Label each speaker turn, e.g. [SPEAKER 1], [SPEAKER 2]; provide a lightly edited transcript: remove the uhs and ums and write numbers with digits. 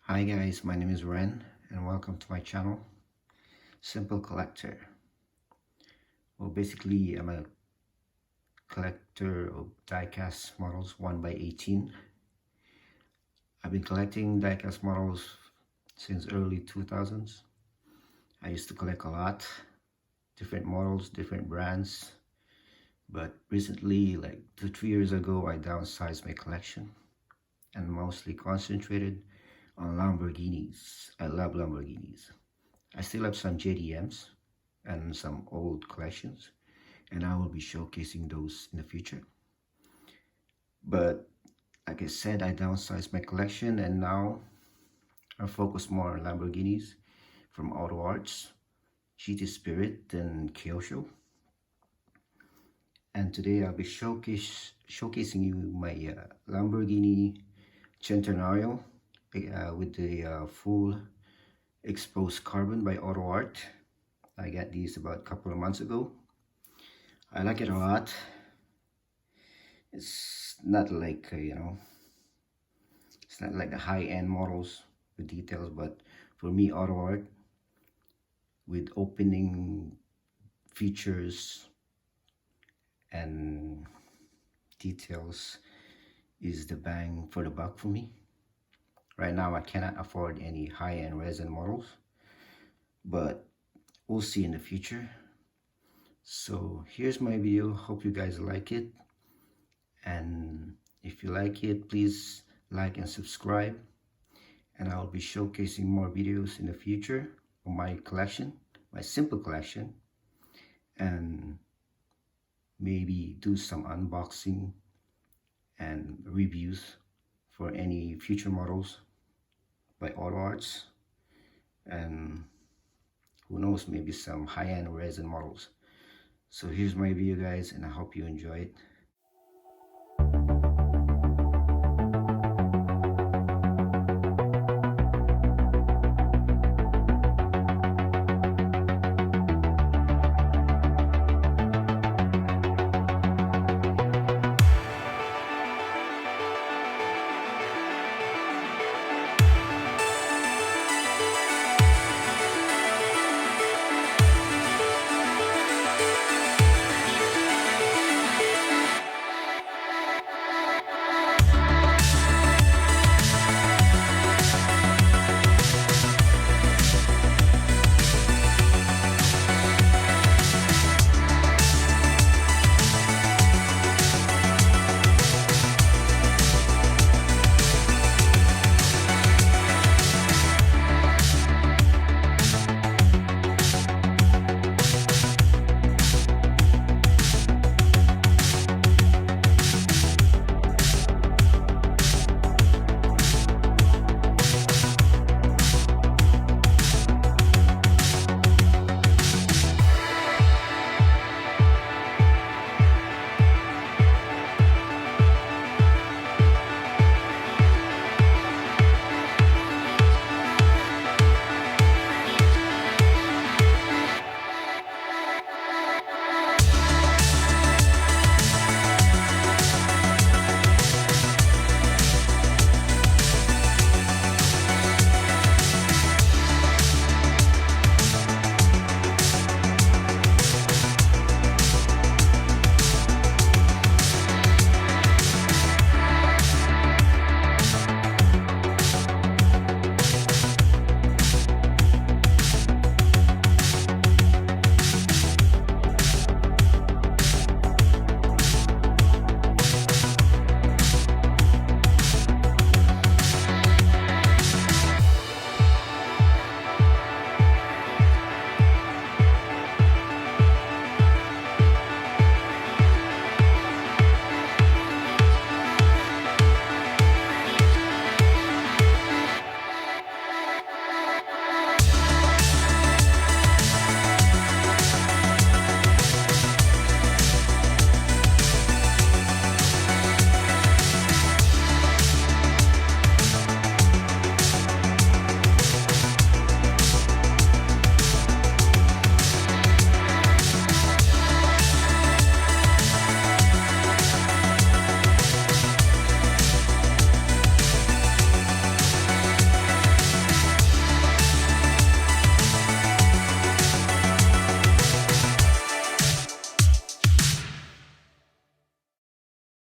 [SPEAKER 1] Hi guys, my name is Ren and welcome to my channel, Simple Collector. Well, basically I'm a collector of diecast models 1x18. I've been collecting diecast models since early 2000s. I used to collect a lot, different models, different brands, but recently, like 2-3 years ago, I downsized my collection and mostly concentrated on Lamborghinis. I love Lamborghinis. I still have some JDMs and some old collections, and I will be showcasing those in the future. But like I said, I downsized my collection and now I focus more on Lamborghinis from Autoarts, GT Spirit, and Kyosho. And today I'll be showcasing you my Lamborghini Centenario with the full exposed carbon by Autoart. I got these about a couple of months ago. I like it a lot. It's not like it's not like the high-end models with details, but for me, Autoart with opening features and details is the bang for the buck for me. Right now I cannot afford any high-end resin models, but we'll see in the future. So here's my video. Hope you guys like it, and if you like it, please like and subscribe, and I'll be showcasing more videos in the future of my collection, my simple collection, and maybe do some unboxing and reviews for any future models by Autoarts, and who knows, maybe some high-end resin models. So here's my video guys, and I hope you enjoy it.